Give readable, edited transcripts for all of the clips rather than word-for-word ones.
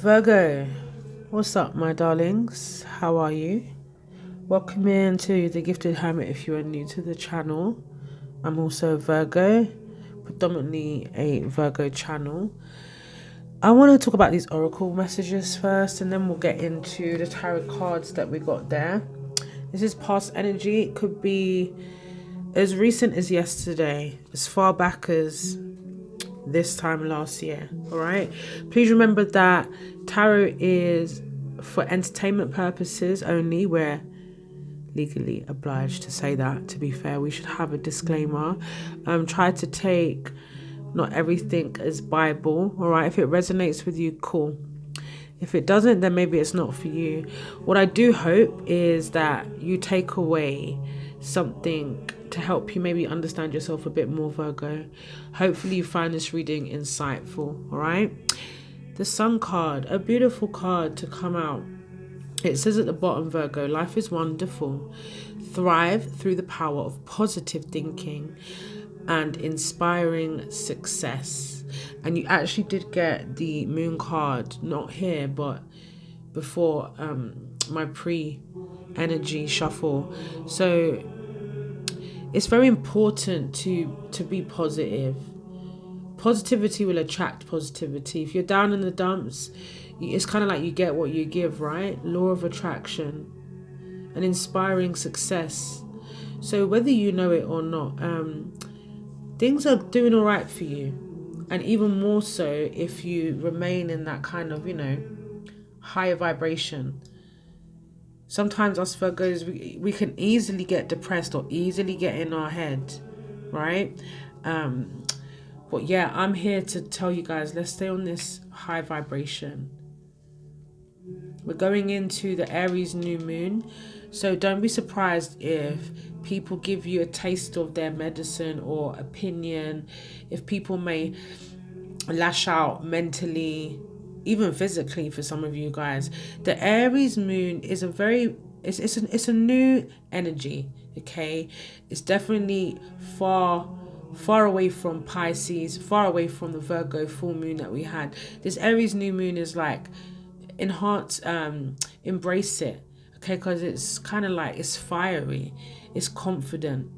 Virgo, what's up, my darlings? How are you? Welcome into the Gifted Hermit if you are new to the channel. I'm also a Virgo, predominantly a Virgo channel. I want to talk about these oracle messages first, and then we'll get into the tarot cards that we got there. This is past energy. It could be as recent as yesterday, as far back as this time last year. All right, please remember that tarot is for entertainment purposes only. We're legally obliged to say that. To be fair, we should have a disclaimer. Try to take not everything as Bible. All right, if it resonates with you, cool. If it doesn't, then maybe it's not for you. What I do hope is that you take away something to help you maybe understand yourself a bit more, Virgo. Hopefully you find this reading insightful, all right? The Sun card, a beautiful card to come out. It says at the bottom, Virgo, life is wonderful. Thrive through the power of positive thinking and inspiring success. And you actually did get the moon card, not here, but before my pre-energy shuffle. So it's very important to be positive. Positivity will attract positivity. If you're down in the dumps, it's kind of like you get what you give, right? Law of attraction and inspiring success. So whether you know it or not, things are doing all right for you. And even more so if you remain in that kind of, higher vibration. Sometimes us Virgos, we can easily get depressed or easily get in our head, right? But yeah, I'm here to tell you guys, let's stay on this high vibration. We're going into the Aries new moon. So don't be surprised if people give you a taste of their medicine or opinion, if people may lash out mentally, even physically for some of you guys. The Aries moon is it's a new energy, okay? It's definitely far away from Pisces, far away from the Virgo full moon that we had. This Aries new moon is like enhance, embrace it, okay? Because it's kind of like, it's fiery, it's confident,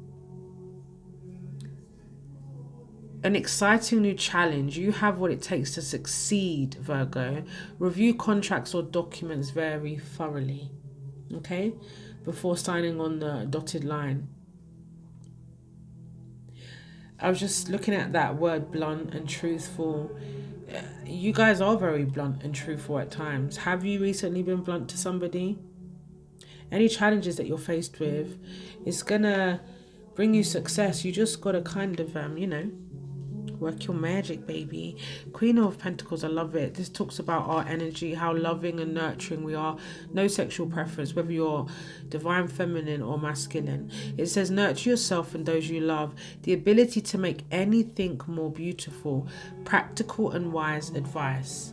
an exciting new challenge. You have what it takes to succeed, Virgo. Review contracts or documents very thoroughly, okay, before signing on the dotted line. I was just looking at that word blunt and truthful. You guys are very blunt and truthful at times. Have you recently been blunt to somebody? Any challenges that you're faced with is gonna bring you success. You just gotta kind of, work your magic, baby. Queen of Pentacles, I love it. This talks about our energy, how loving and nurturing we are. No sexual preference, whether you're divine feminine or masculine. It says nurture yourself and those you love. The ability to make anything more beautiful. Practical and wise advice.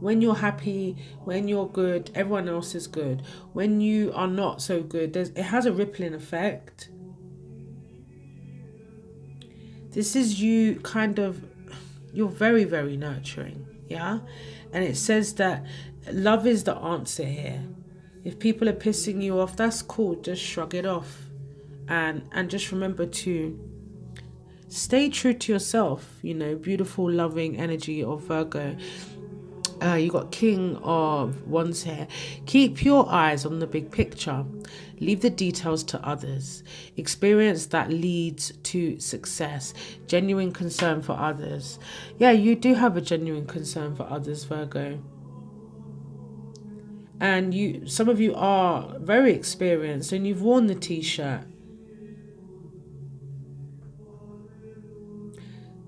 When you're happy, when you're good, everyone else is good. When you are not so good, it has a rippling effect. This is you kind of, you're very, very nurturing, yeah? And it says that love is the answer here. If people are pissing you off, that's cool. Just shrug it off. And just remember to stay true to yourself, beautiful, loving energy of Virgo. You got King of Wands here. Keep your eyes on the big picture. Leave the details to others. Experience that leads to success. Genuine concern for others. Yeah, you do have a genuine concern for others, Virgo. And some of you are very experienced and you've worn the t-shirt.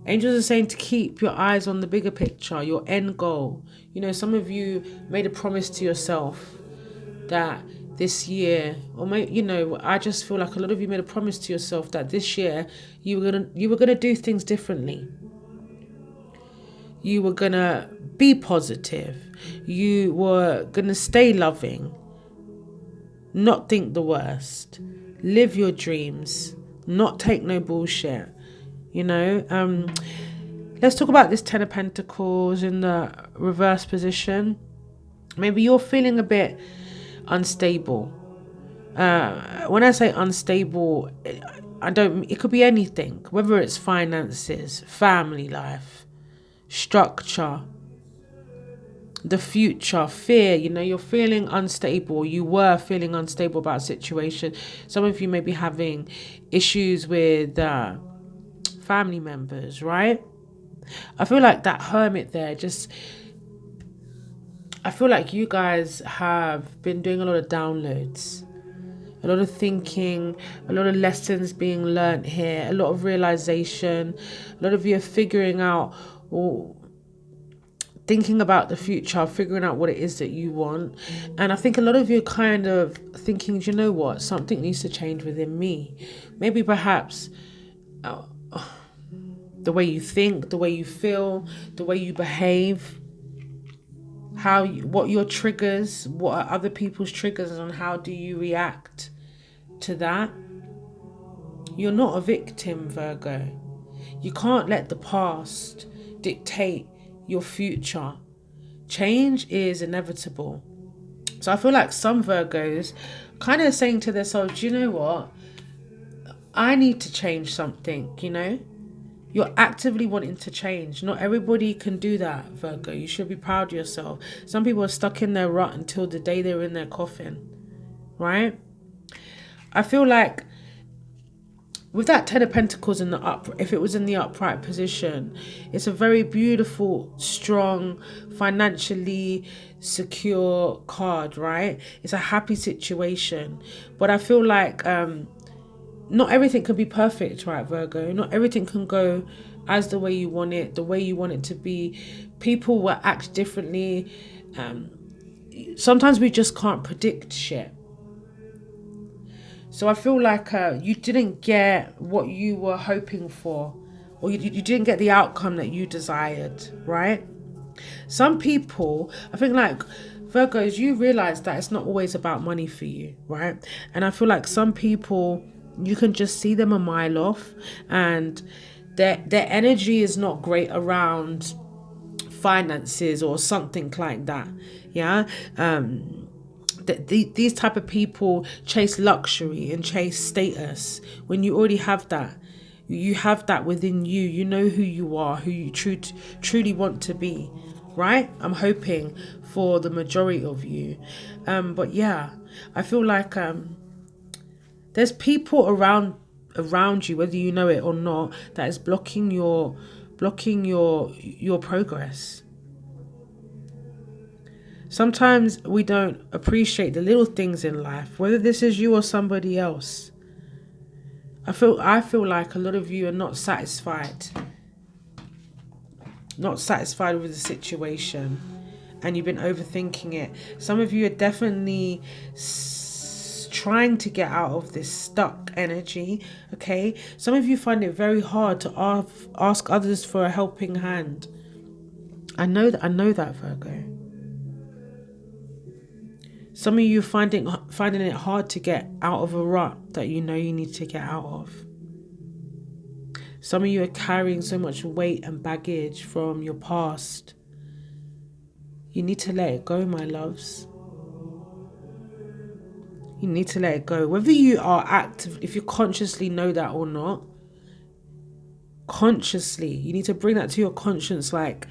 Angels are saying to keep your eyes on the bigger picture, your end goal. Some of you made a promise to yourself that this year, or I just feel like a lot of you made a promise to yourself that this year you were gonna do things differently. You were gonna be positive. You were gonna stay loving. Not think the worst. Live your dreams. Not take no bullshit. Let's talk about this Ten of Pentacles in the reverse position. Maybe you're feeling a bit unstable. When I say unstable, it could be anything, whether it's finances, family life, structure, the future, fear. You're feeling unstable. You were feeling unstable about a situation. Some of you may be having issues with family members, right? I feel like that Hermit there, I feel like you guys have been doing a lot of downloads, a lot of thinking, a lot of lessons being learnt here, a lot of realization. A lot of you are figuring out, or thinking about the future, figuring out what it is that you want. And I think a lot of you are kind of thinking, you know what, something needs to change within me. Maybe perhaps the way you think, the way you feel, the way you behave, what your triggers, what are other people's triggers, and how do you react to that. You're not a victim, Virgo. You can't let the past dictate your future. Change is inevitable. So I feel like some Virgos kind of saying to themselves, you know what, I need to change something. You're actively wanting to change. Not everybody can do that, Virgo. You should be proud of yourself. Some people are stuck in their rut until the day they're in their coffin, right? I feel like with that Ten of Pentacles in if it was in the upright position, it's a very beautiful, strong, financially secure card, right? It's a happy situation. But I feel like not everything can be perfect, right, Virgo? Not everything can go as the way you want it, the way you want it to be. People will act differently. Sometimes we just can't predict shit. So I feel like you didn't get what you were hoping for, or you didn't get the outcome that you desired, right? Some people, I think like Virgos, you realize that it's not always about money for you, right? And I feel like some people, you can just see them a mile off, and their energy is not great around finances or something like that. Yeah. These type of people chase luxury and chase status when you already have that. You have that within you. You know who you are, who you truly want to be, right? I'm hoping for the majority of you. But yeah, I feel like there's people around you, whether you know it or not, that is blocking your progress. Sometimes we don't appreciate the little things in life, whether this is you or somebody else. I feel like a lot of you are not satisfied with the situation, and you've been overthinking it. Some of you are definitely trying to get out of this stuck energy, okay? Some of you find it very hard to ask others for a helping hand. I know that, Virgo. Some of you finding it hard to get out of a rut that you know you need to get out of. Some of you are carrying so much weight and baggage from your past. You need to let it go, my loves. You need to let it go. Whether you are active, if you consciously know that or not, consciously, you need to bring that to your conscience. Like,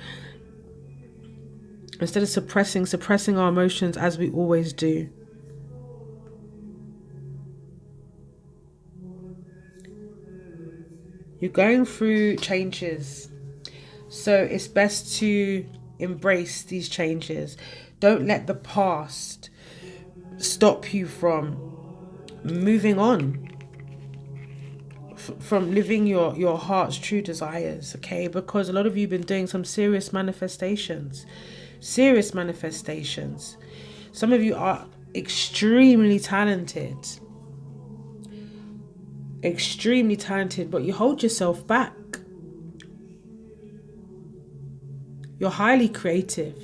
instead of suppressing our emotions as we always do. You're going through changes, so it's best to embrace these changes. Don't let the past stop you from moving on, from living your heart's true desires, okay? Because a lot of you have been doing some serious manifestations. Some of you are extremely talented, but you hold yourself back. You're highly creative.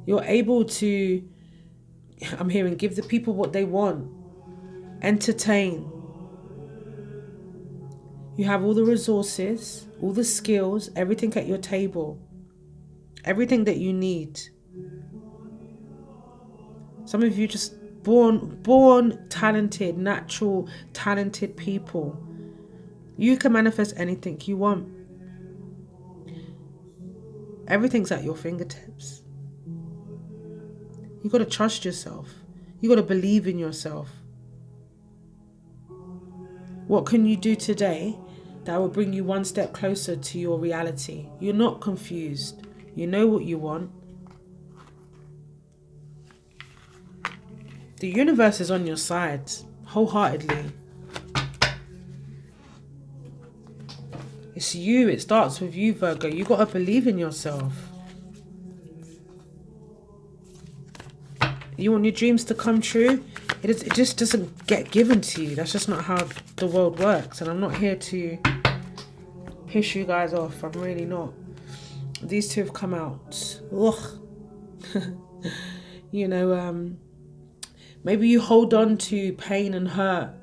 You're able to, I'm hearing, give the people what they want, entertain. You have all the resources, all the skills, everything at your table, everything that you need. Some of you just born talented, natural talented people. You can manifest anything you want. Everything's at your fingertips. You got to trust yourself. You got to believe in yourself. What can you do today that will bring you one step closer to your reality? You're not confused. You know what you want. The universe is on your side, wholeheartedly. It's you. It starts with you, Virgo. You got to believe in yourself. You want your dreams to come true? It just doesn't get given to you. That's just not how the world works. And I'm not here to piss you guys off. I'm really not. These two have come out. Ugh. You know, maybe you hold on to pain and hurt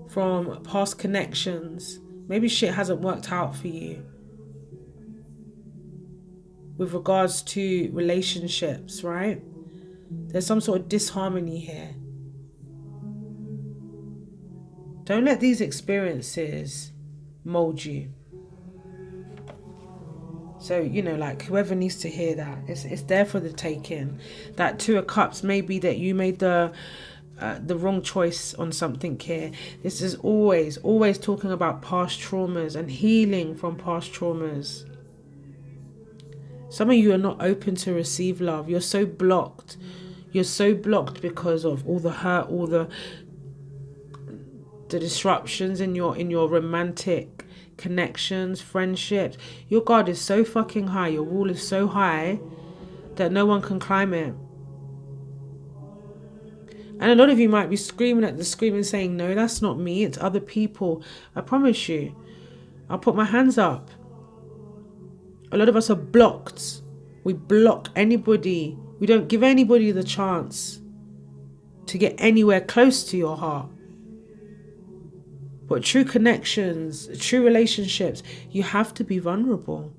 from past connections. Maybe shit hasn't worked out for you with regards to relationships, right? There's some sort of disharmony here. Don't let these experiences mold you. So, you know, like whoever needs to hear that, it's there for the taking. That Two of Cups may be that you made the wrong choice on something here. This is always talking about past traumas and healing from past traumas. Some of you are not open to receive love. You're so blocked. You're so blocked because of all the hurt, all the disruptions in your romantic connections, friendships. Your guard is so fucking high. Your wall is so high that no one can climb it. And a lot of you might be screaming at the screen and saying, no, that's not me. It's other people. I promise you. I'll put my hands up. A lot of us are blocked. We block anybody. We don't give anybody the chance to get anywhere close to your heart. But true connections, true relationships, you have to be vulnerable.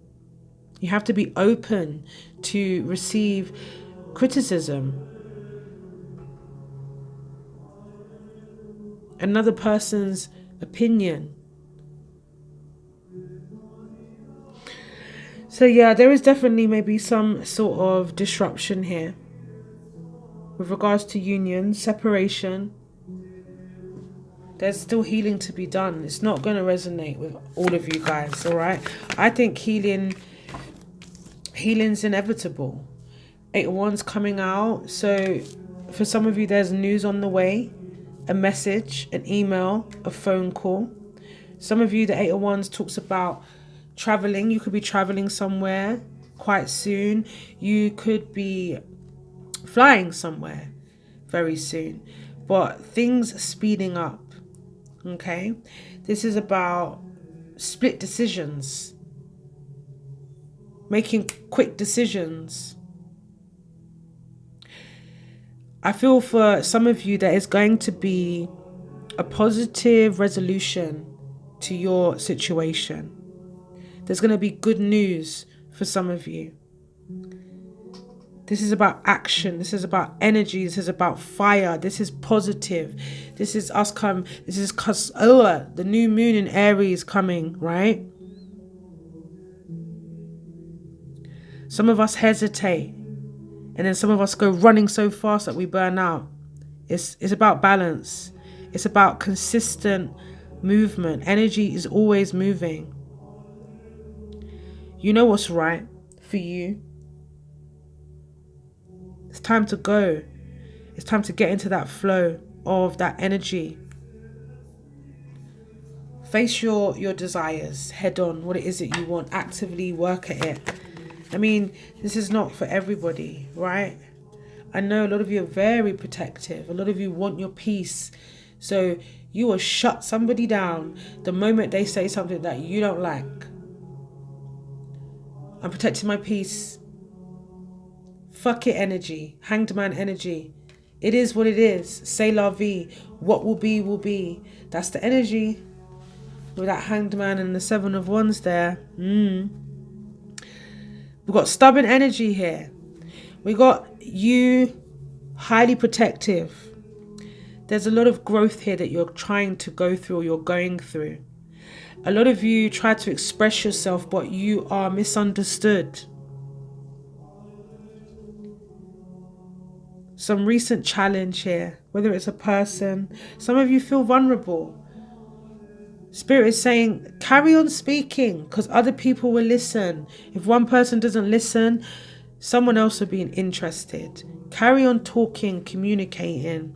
You have to be open to receive criticism. Another person's opinion. So yeah, there is definitely maybe some sort of disruption here with regards to union, separation. There's still healing to be done. It's not going to resonate with all of you guys, all right? I think healing's inevitable. 8 of Wands coming out. So for some of you, there's news on the way. A message, an email, a phone call. Some of you, the 8 of Wands talks about traveling. You could be traveling somewhere quite soon. You could be flying somewhere very soon. But things are speeding up. Okay, this is about split decisions, making quick decisions. I feel for some of you there is going to be a positive resolution to your situation. There's going to be good news for some of you. This is about action. This is about energy. This is about fire. This is positive. This is us come. This is the new moon in Aries coming, right? Some of us hesitate, and then some of us go running so fast that we burn out. It's about balance. It's about consistent movement. Energy is always moving. You know what's right for you. It's time to go. It's time to get into that flow of that energy. Face your desires head on, what it is that you want. Actively work at it. I mean, this is not for everybody, right? I know a lot of you are very protective. A lot of you want your peace. So you will shut somebody down the moment they say something that you don't like. I'm protecting my peace. Fuck it energy. Hanged man energy. It is what it is. C'est la vie. What will be, will be. That's the energy. with that Hanged Man and the Seven of Wands there. We've got stubborn energy here. We got you highly protective. There's a lot of growth here that you're trying to go through or you're going through. A lot of you try to express yourself, but you are misunderstood. Some recent challenge here, whether it's a person. Some of you feel vulnerable. Spirit is saying, carry on speaking, because other people will listen. If one person doesn't listen, someone else will be interested. Carry on talking, communicating.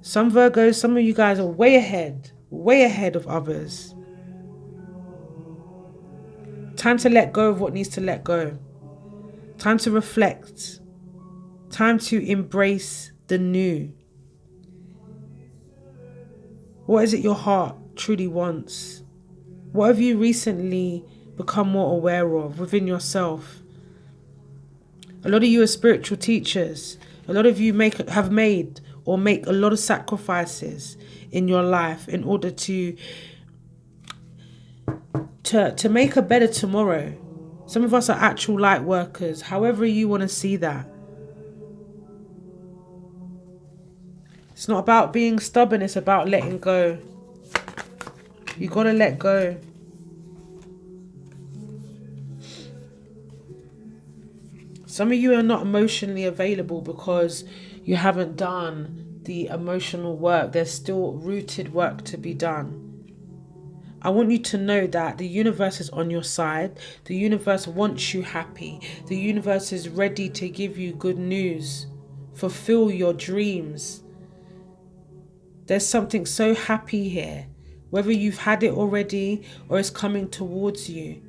Some Virgos, some of you guys are way ahead of others. Time to let go of what needs to let go. Time to reflect. Time to embrace the new. What is it your heart truly wants? What have you recently become more aware of within yourself? A lot of you are spiritual teachers. A lot of you have made or make a lot of sacrifices in your life in order to make a better tomorrow. Some of us are actual light workers, however you want to see that. It's not about being stubborn, it's about letting go. You gotta let go. Some of you are not emotionally available because you haven't done the emotional work. There's still rooted work to be done. I want you to know that the universe is on your side. The universe wants you happy. The universe is ready to give you good news. Fulfill your dreams. There's something so happy here, whether you've had it already or it's coming towards you.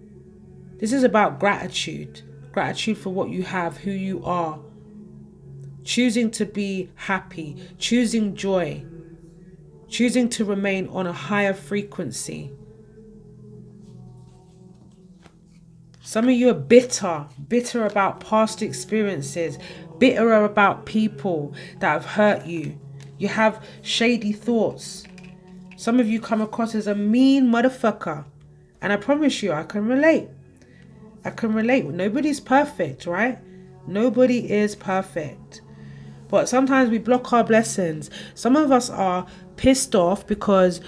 This is about gratitude. Gratitude for what you have, who you are. Choosing to be happy, choosing joy, choosing to remain on a higher frequency. Some of you are bitter about past experiences, bitter about people that have hurt you. You have shady thoughts. Some of you come across as a mean motherfucker. And I promise you, I can relate. Nobody's perfect, right? Nobody is perfect. But sometimes we block our blessings. Some of us are pissed off because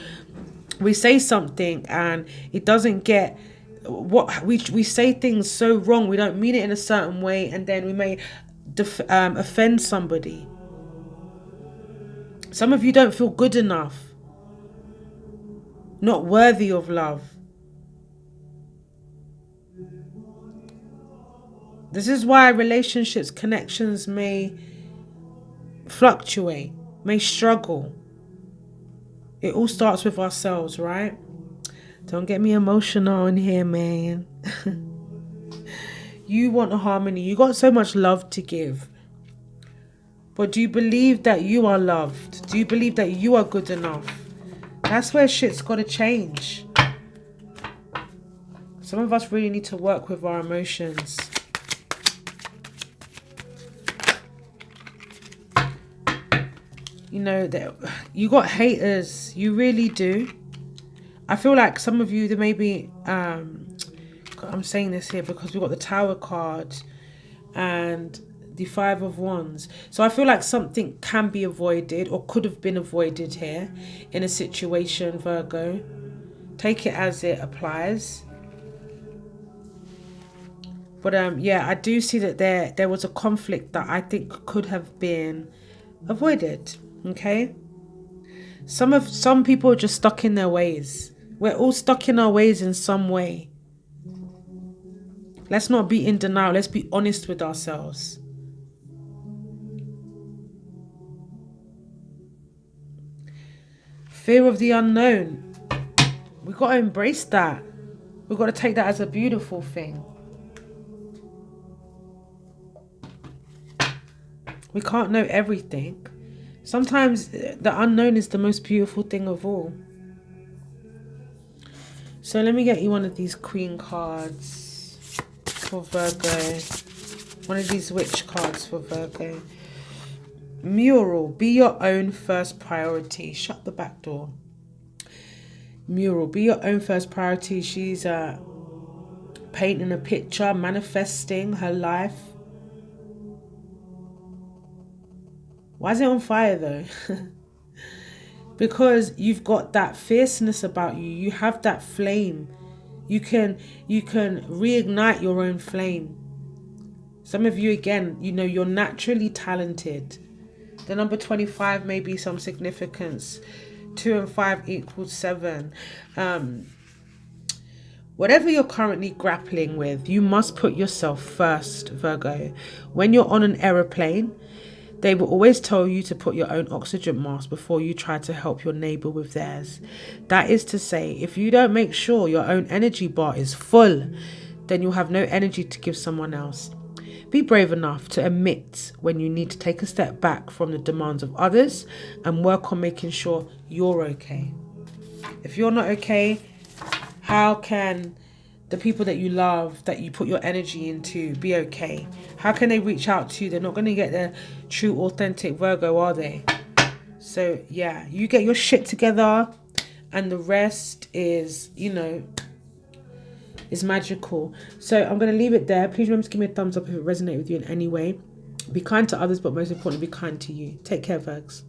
we say something and it doesn't get what we say things so wrong. We don't mean it in a certain way, and then we may offend somebody. Some of you don't feel good enough, not worthy of love. This is why relationships, connections may fluctuate, may struggle. It all starts with ourselves, right? Don't get me emotional in here, man. You want a harmony. You got so much love to give. But do you believe that you are loved? Do you believe that you are good enough? That's where shit's got to change. Some of us really need to work with our emotions. You know, that you got haters. You really do. I feel like some of you, there may be, I'm saying this here because we've got the Tower card and the Five of Wands. So I feel like something can be avoided or could have been avoided here in a situation, Virgo. Take it as it applies. But yeah, I do see that there was a conflict that I think could have been avoided. Okay? Some people are just stuck in their ways. We're all stuck in our ways in some way. Let's not be in denial. Let's be honest with ourselves. Fear of the unknown. We've got to embrace that. We've got to take that as a beautiful thing. We can't know everything. Sometimes the unknown is the most beautiful thing of all. So let me get you one of these Queen cards for Virgo. One of these Witch cards for Virgo. Mural, be your own first priority. Shut the back door. Mural, be your own first priority. She's painting a picture, manifesting her life. Why is it on fire though? Because you've got that fierceness about you. You have that flame. You can reignite your own flame. Some of you, again, you're naturally talented. The number 25 may be some significance. 2 and 5 equals 7. Whatever you're currently grappling with, you must put yourself first, Virgo. When you're on an aeroplane, they will always tell you to put your own oxygen mask before you try to help your neighbor with theirs. That is to say, if you don't make sure your own energy bar is full, then you'll have no energy to give someone else. Be brave enough to admit when you need to take a step back from the demands of others and work on making sure you're okay. If you're not okay, how can the people that you love, that you put your energy into, be okay? How can they reach out to you? They're not going to get their true, authentic Virgo, are they? So, yeah, you get your shit together and the rest is, is magical. So I'm going to leave it there. Please remember to give me a thumbs up if it resonated with you in any way. Be kind to others, but most importantly, be kind to you. Take care, Virgs.